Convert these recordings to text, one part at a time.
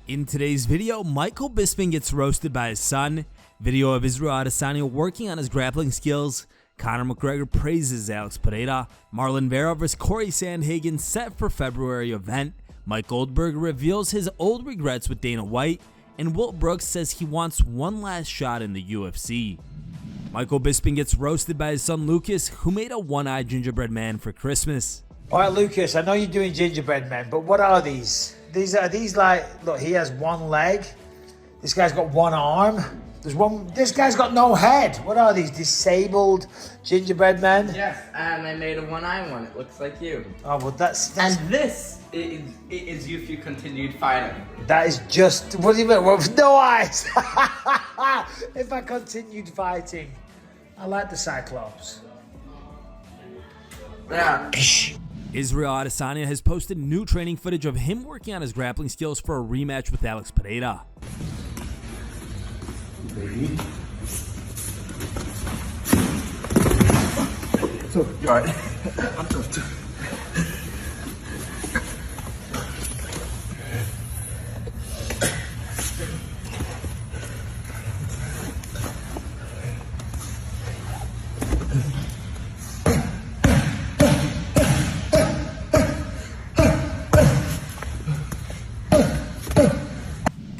In today's video, Michael Bisping gets roasted by his son, video of Israel Adesanya working on his grappling skills, Conor McGregor praises Alex Pereira, Marlon Vera vs. CORY SANDHAGEN set for February event, Mike Goldberg reveals his old regrets with Dana White, and Will Brooks says he wants one last shot in the UFC. Michael Bisping gets roasted by his son Lucas, who made a one-eyed gingerbread man for Christmas. Alright Lucas, I know you're doing gingerbread men, but what are these? Are these like, look, he has one leg, this guy's got one arm, this guy's got no head. What are these, disabled gingerbread men? Yes, and I made a one-eye one, it looks like you. Oh, well that's And this is you if you continued fighting. That is just, what do you mean, well, no eyes? If I continued fighting, I like the Cyclops. Yeah. Israel Adesanya has posted new training footage of him working on his grappling skills for a rematch with Alex Pereira. So, you alright? I'm tough too.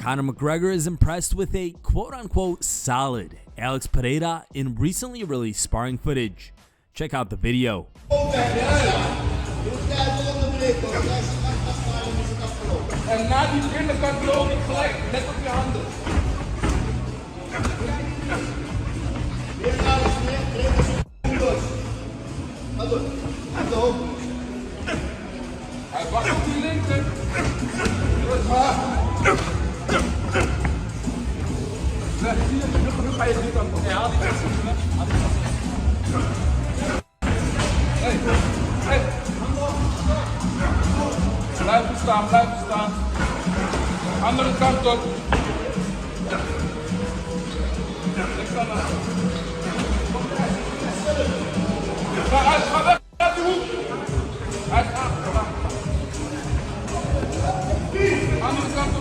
Conor McGregor is impressed with a quote-unquote solid Alex Pereira in recently released sparring footage. Check out the video. En na die binnenkant loop ik gelijk net op je handen. Hij wacht op die linker. Terug maar. Nu ga je die kant op. Ja, haal die kant op. Hey, hey. Blijven staan, blijven staan. Andere kant op. Ik kan het. Ga weg uit de hoek. Hij gaat. Andere kant op.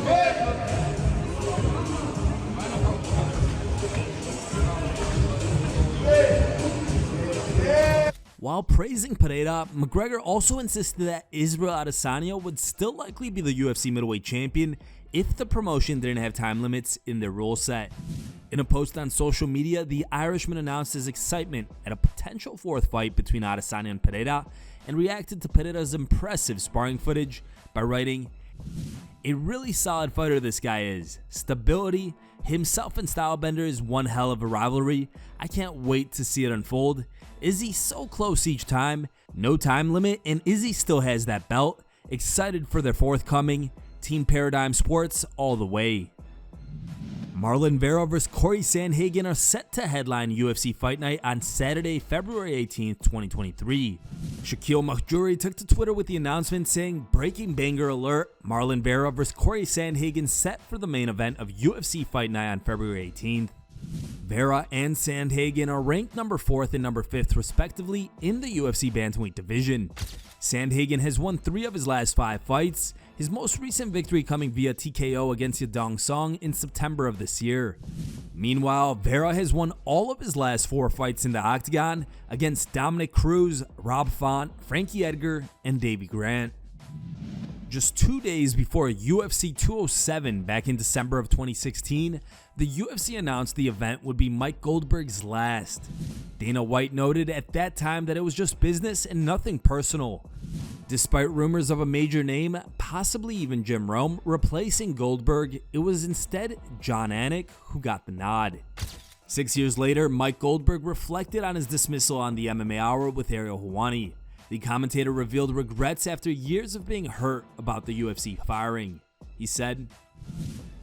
While praising Pereira, McGregor also insisted that Israel Adesanya would still likely be the UFC middleweight champion if the promotion didn't have time limits in their rule set. In a post on social media, the Irishman announced his excitement at a potential fourth fight between Adesanya and Pereira and reacted to Pereira's impressive sparring footage by writing, "A really solid fighter this guy is. Stability, himself and Stylebender is one hell of a rivalry. I can't wait to see it unfold. Izzy so close each time, no time limit, and Izzy still has that belt. Excited for their forthcoming. Team Paradigm Sports all the way." Marlon Vera vs. CORY SANDHAGEN are set to headline UFC Fight Night on Saturday, February 18th, 2023. Shaquille Mahjouri took to Twitter with the announcement saying, "Breaking banger alert, Marlon Vera vs. CORY SANDHAGEN set for the main event of UFC Fight Night on February 18th. Vera and Sandhagen are ranked number 4th and number 5th respectively in the UFC bantamweight division. Sandhagen has won 3 of his last 5 fights, his most recent victory coming via TKO against Yadong Song in September of this year. Meanwhile, Vera has won all of his last 4 fights in the octagon against Dominic Cruz, Rob Font, Frankie Edgar, and Davey Grant. Just 2 days before UFC 207 back in December of 2016, the UFC announced the event would be Mike Goldberg's last. Dana White noted at that time that it was just business and nothing personal. Despite rumors of a major name, possibly even Jim Rome, replacing Goldberg, it was instead John Anik who got the nod. 6 years later, Mike Goldberg reflected on his dismissal on the MMA Hour with Ariel Helwani. The commentator revealed regrets after years of being hurt about the UFC firing. He said,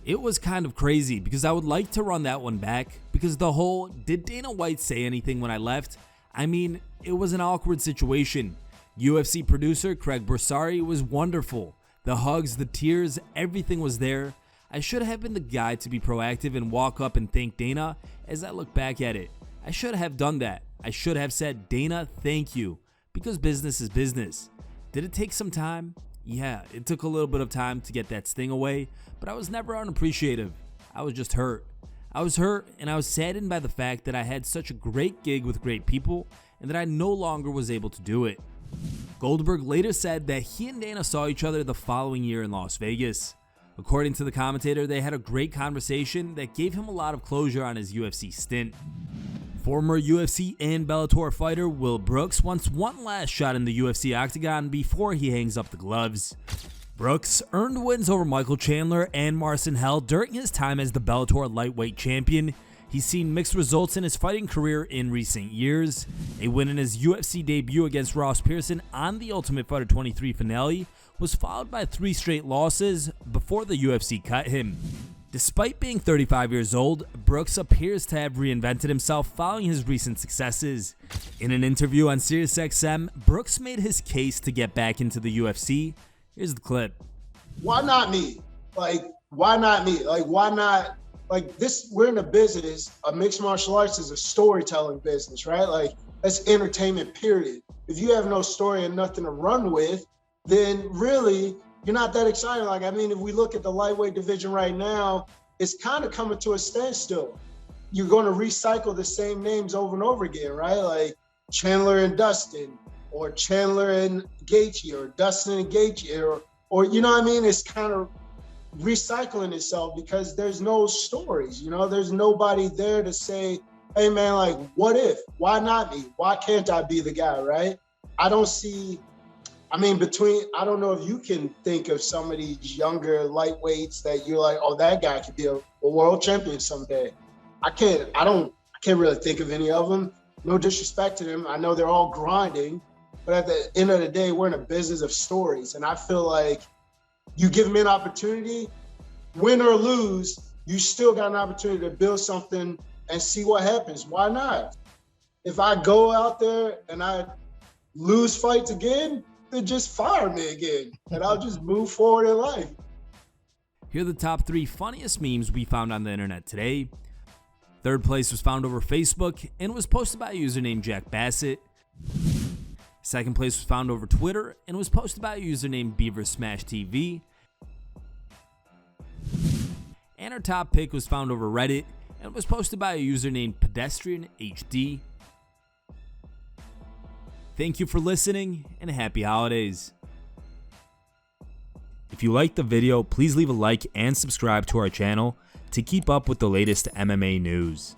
"It was kind of crazy because I would like to run that one back because the whole, did Dana White say anything when I left? I mean, it was an awkward situation. UFC producer Craig Borsari was wonderful. The hugs, the tears, everything was there. I should have been the guy to be proactive and walk up and thank Dana as I look back at it. I should have done that. I should have said, Dana, thank you. Because business is business. Did it take some time? Yeah, it took a little bit of time to get that sting away, but I was never unappreciative. I was just hurt. I was hurt and I was saddened by the fact that I had such a great gig with great people and that I no longer was able to do it. Goldberg later said that he and Dana saw each other the following year in Las Vegas. According to the commentator, they had a great conversation that gave him a lot of closure on his UFC stint. Former UFC and Bellator fighter Will Brooks wants one last shot in the UFC octagon before he hangs up the gloves. Brooks earned wins over Michael Chandler and Marcin Held during his time as the Bellator lightweight champion. He's seen mixed results in his fighting career in recent years. A win in his UFC debut against Ross Pearson on the Ultimate Fighter 23 finale was followed by 3 straight losses before the UFC cut him. Despite being 35 years old, Brooks appears to have reinvented himself following his recent successes. In an interview on SiriusXM, Brooks made his case to get back into the UFC. Here's the clip. Why not me? Like, why not me? Like, why not? Like, this, we're in a business, a mixed martial arts is a storytelling business, right? Like, that's entertainment, period. If you have no story and nothing to run with, then really, you're not that excited. Like, I mean, if we look at the lightweight division right now, it's kind of coming to a standstill. You're going to recycle the same names over and over again, right? Like Chandler and Dustin, or Chandler and Gaethje, or Dustin and Gaethje, or you know what I mean? It's kind of recycling itself because there's no stories, you know? There's nobody there to say, hey man, like, what if? Why not me? Why can't I be the guy, right? I don't see, I mean, I don't know if you can think of some of these younger lightweights that you're like, oh, that guy could be a world champion someday. I can't really think of any of them. No disrespect to them. I know they're all grinding, but at the end of the day, we're in a business of stories. And I feel like you give me an opportunity, win or lose, you still got an opportunity to build something and see what happens. Why not? If I go out there and I lose fights again, then just fire me again and I'll just move forward in life. Here are the top 3 funniest memes we found on the internet today. Third place was found over Facebook and was posted by a user named Jack Bassett. Second place was found over Twitter and was posted by a user named Beaver Smash TV. And our top pick was found over Reddit and was posted by a user named Pedestrian HD. Thank you for listening and happy holidays. If you liked the video, please leave a like and subscribe to our channel to keep up with the latest MMA news.